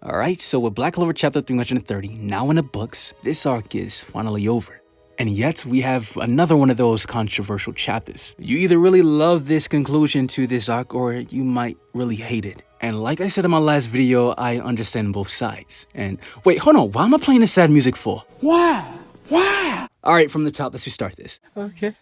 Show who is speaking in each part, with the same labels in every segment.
Speaker 1: Alright, so with Black Clover Chapter 330 now in the books, this arc is finally over. And yet, we have another one of those controversial chapters. You either really love this conclusion to this arc, or you might really hate it. And like I said in my last video, I understand both sides. And wait, hold on, why am I playing this sad music for?
Speaker 2: Why?
Speaker 1: Alright, from the top, let's restart this.
Speaker 2: Okay.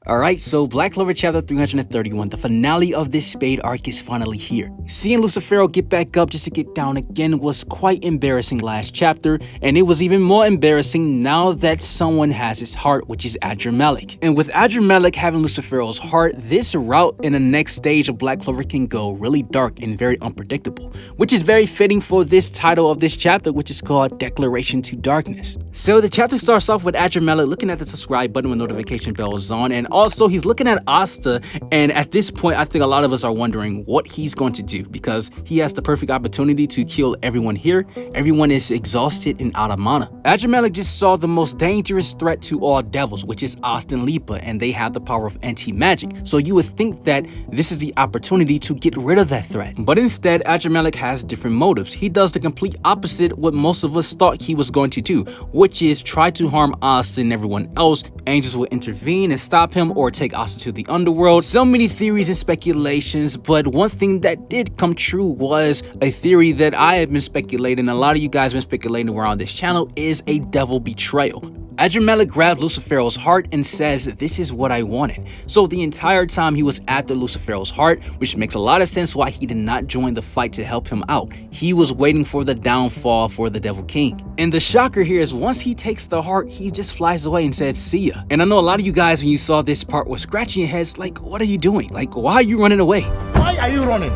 Speaker 1: Alright, so Black Clover Chapter 331, the finale of this Spade arc is finally here. Seeing Lucifero get back up just to get down again was quite embarrassing last chapter, and it was even more embarrassing now that someone has his heart, which is Adrammelech. And with Adrammelech having Lucifero's heart, this route in the next stage of Black Clover can go really dark and very unpredictable, which is very fitting for this title of this chapter, which is called Declaration to Darkness. So the chapter starts off with Adrammelech looking at the subscribe button when notification bell is on, and also he's looking at Asta, and at this point I think a lot of us are wondering what he's going to do, because he has the perfect opportunity to kill everyone here. Everyone is exhausted and out of mana. Adrammelech just saw the most dangerous threat to all devils, which is Asta and Liebe, and they have the power of anti-magic, so you would think that this is the opportunity to get rid of that threat. But instead, Adrammelech has different motives. He does the complete opposite what most of us thought he was going to do, which is try to harm Asta and everyone else. Angels will intervene and stop him, or take Asta to the underworld. So many theories and speculations, but one thing that did come true was a theory that I have been speculating, a lot of you guys have been speculating around this channel, is a devil betrayal. Adrammelech grabbed Lucifero's heart and says, "This is what I wanted." So the entire time he was after Lucifero's heart, which makes a lot of sense why he did not join the fight to help him out. He was waiting for the downfall for the Devil King. And the shocker here is once he takes the heart, he just flies away and said, "See ya." And I know a lot of you guys, when you saw this part, were scratching your heads like, what are you doing? Like, why are you running away?
Speaker 2: Why are you running?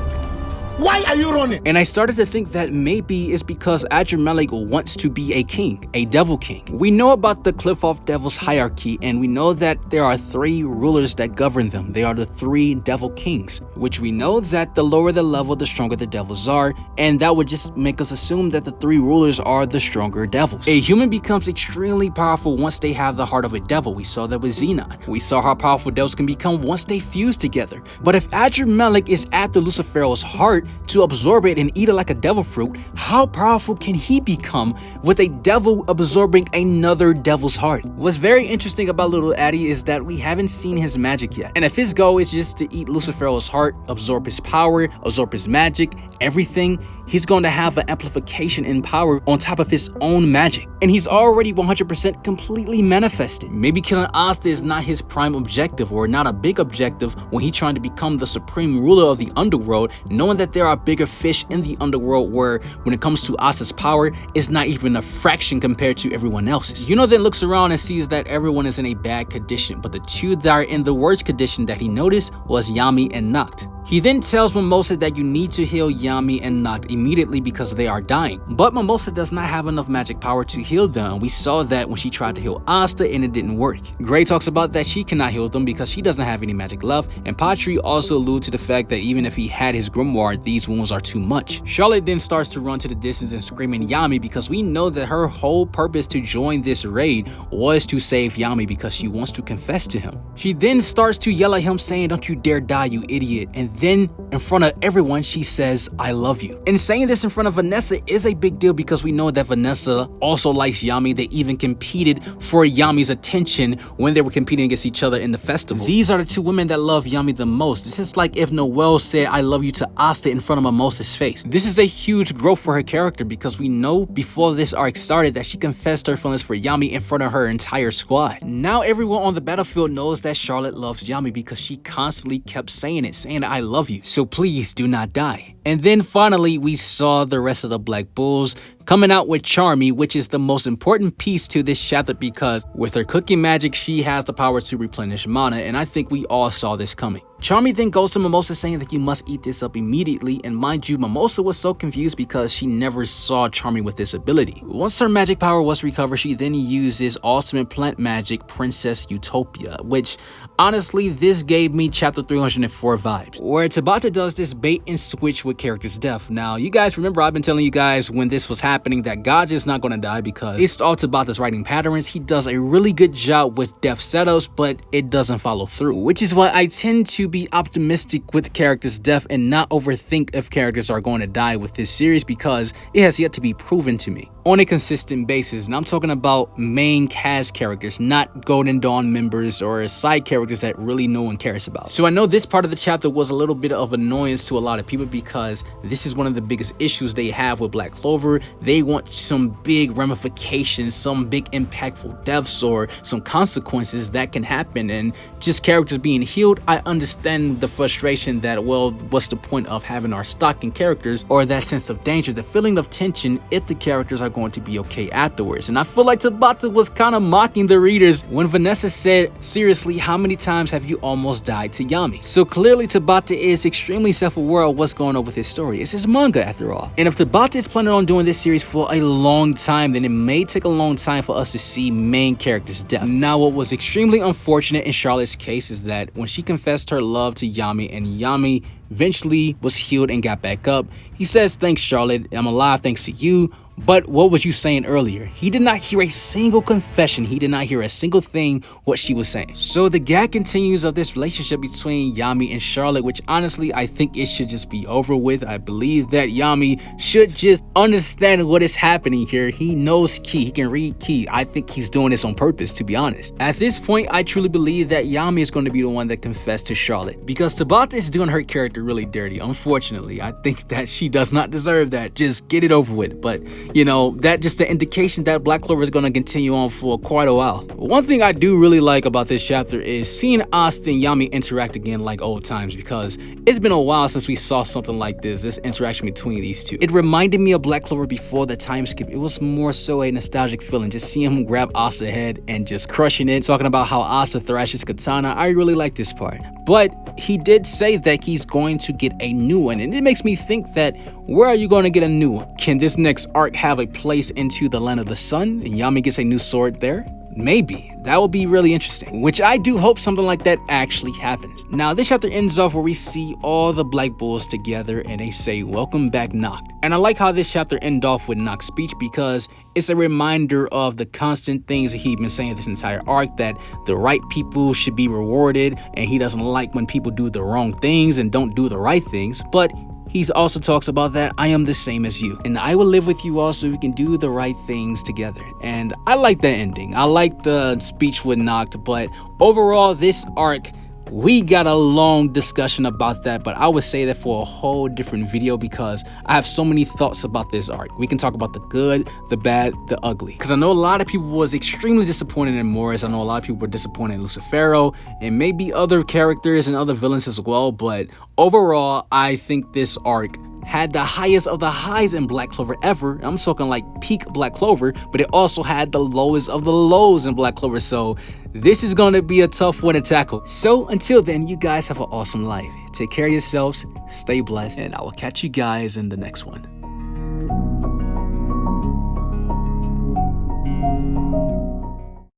Speaker 2: Why are you running?
Speaker 1: And I started to think that maybe it's because Adrammelech wants to be a king, a devil king. We know about the Cliff of Devils hierarchy, and we know that there are 3 rulers that govern them. They are the 3 devil kings, which we know that the lower the level, the stronger the devils are, and that would just make us assume that the 3 rulers are the stronger devils. A human becomes extremely powerful once they have the heart of a devil. We saw that with Xenon. We saw how powerful devils can become once they fuse together. But if Adrammelech is after Lucifero's heart to absorb it and eat it like a devil fruit, how powerful can he become with a devil absorbing another devil's heart? What's very interesting about little Addy is that we haven't seen his magic yet. And if his goal is just to eat Lucifero's heart, absorb his power, absorb his magic, everything, he's going to have an amplification in power on top of his own magic. And he's already 100% completely manifested. Maybe killing Asta is not his prime objective, or not a big objective when he's trying to become the supreme ruler of the underworld, knowing that there are bigger fish in the underworld where when it comes to Asta's power, it's not even a fraction compared to everyone else's. Yuno then looks around and sees that everyone is in a bad condition, but the 2 that are in the worst condition that he noticed was Yami and Nacht. He then tells Mimosa that you need to heal Yami and Nacht immediately because they are dying. But Mimosa does not have enough magic power to heal them. We saw that when she tried to heal Asta and it didn't work. Gray talks about that she cannot heal them because she doesn't have any magic left, and Patry also alludes to the fact that even if he had his grimoire, these wounds are too much. Charlotte then starts to run to the distance and screaming Yami because we know that her whole purpose to join this raid was to save Yami because she wants to confess to him. She then starts to yell at him saying, "Don't you dare die, you idiot." And then in front of everyone she says, "I love you." And saying this in front of Vanessa is a big deal because we know that Vanessa also likes Yami. They even competed for Yami's attention when they were competing against each other in the festival. These are the 2 women that love Yami the most. This is like if Noelle said "I love you" to Asta in front of Mimosa's face. This is a huge growth for her character because we know before this arc started that she confessed her feelings for Yami in front of her entire squad. Now everyone on the battlefield knows that Charlotte loves Yami because she constantly kept saying it, saying "I love you. So please do not die." And then finally we saw the rest of the Black Bulls coming out with Charmy, which is the most important piece to this chapter because with her cooking magic, she has the power to replenish mana, and I think we all saw this coming. Charmy then goes to Mimosa saying that you must eat this up immediately, and mind you, Mimosa was so confused because she never saw Charmy with this ability. Once her magic power was recovered, she then uses ultimate plant magic, Princess Utopia, which honestly, this gave me chapter 304 vibes, where Tabata does this bait and switch with character's death. Now, you guys remember I've been telling you guys when this was happening that God is not going to die because it's all about this writing patterns. He does a really good job with death setups, but it doesn't follow through, which is why I tend to be optimistic with characters' death and not overthink if characters are going to die with this series, because it has yet to be proven to me on a consistent basis. And I'm talking about main cast characters, not Golden Dawn members or side characters that really no one cares about. So I know this part of the chapter was a little bit of annoyance to a lot of people because this is one of the biggest issues they have with Black Clover. They want some big ramifications, some big impactful deaths or some consequences that can happen, and just characters being healed. I understand the frustration that, well, what's the point of having our stocking characters, or that sense of danger, the feeling of tension if the characters are going to be okay afterwards. And I feel like Tabata was kind of mocking the readers when Vanessa said, seriously, how many times have you almost died to Yami? So clearly Tabata is extremely self-aware of what's going on with his story. It's his manga after all. And if Tabata is planning on doing this series for a long time, then it may take a long time for us to see main characters' death. Now, what was extremely unfortunate in Charlotte's case is that when she confessed her love to Yami and Yami eventually was healed and got back up, he says, thanks Charlotte, I'm alive thanks to you. But what was you saying earlier? He did not hear a single confession. He did not hear a single thing what she was saying. So the gag continues of this relationship between Yami and Charlotte, which honestly, I think it should just be over with. I believe that Yami should just understand what is happening here. He knows Ki. He can read Ki. I think he's doing this on purpose, to be honest. At this point, I truly believe that Yami is going to be the one that confessed to Charlotte, because Tabata is doing her character really dirty. Unfortunately, I think that she does not deserve that. Just get it over with. But you know, that just an indication that Black Clover is going to continue on for quite a while. One thing I do really like about this chapter is seeing Asta and Yami interact again like old times, because it's been a while since we saw something like this interaction between these two. It reminded me of Black Clover before the time skip. It was more so a nostalgic feeling, just seeing him grab Asta's head and just crushing it, talking about how Asta thrashes katana. I really like this part. But he did say that he's going to get a new one, and it makes me think that, where are you going to get a new one? Can this next arc have a place into the Land of the Sun and Yami gets a new sword there? Maybe. That would be really interesting, which I do hope something like that actually happens. Now, this chapter ends off where we see all the Black Bulls together and they say, welcome back, Nacht. And I like how this chapter ends off with Nacht's speech, because it's a reminder of the constant things that he's been saying this entire arc, that the right people should be rewarded, and he doesn't like when people do the wrong things and don't do the right things. But he also talks about that I am the same as you, and I will live with you all so we can do the right things together. And I like that ending. I like the speech with Nacht, but overall, this arc, we got a long discussion about that, but I would say that for a whole different video, because I have so many thoughts about this arc. We can talk about the good, the bad, the ugly, because I know a lot of people was extremely disappointed in Morris. I know a lot of people were disappointed in Lucifero and maybe other characters and other villains as well, but overall, I think this arc had the highest of the highs in Black Clover ever. I'm talking like peak Black Clover, but it also had the lowest of the lows in Black Clover. So this is going to be a tough one to tackle. So until then, you guys have an awesome life. Take care of yourselves, stay blessed, and I will catch you guys in the next one.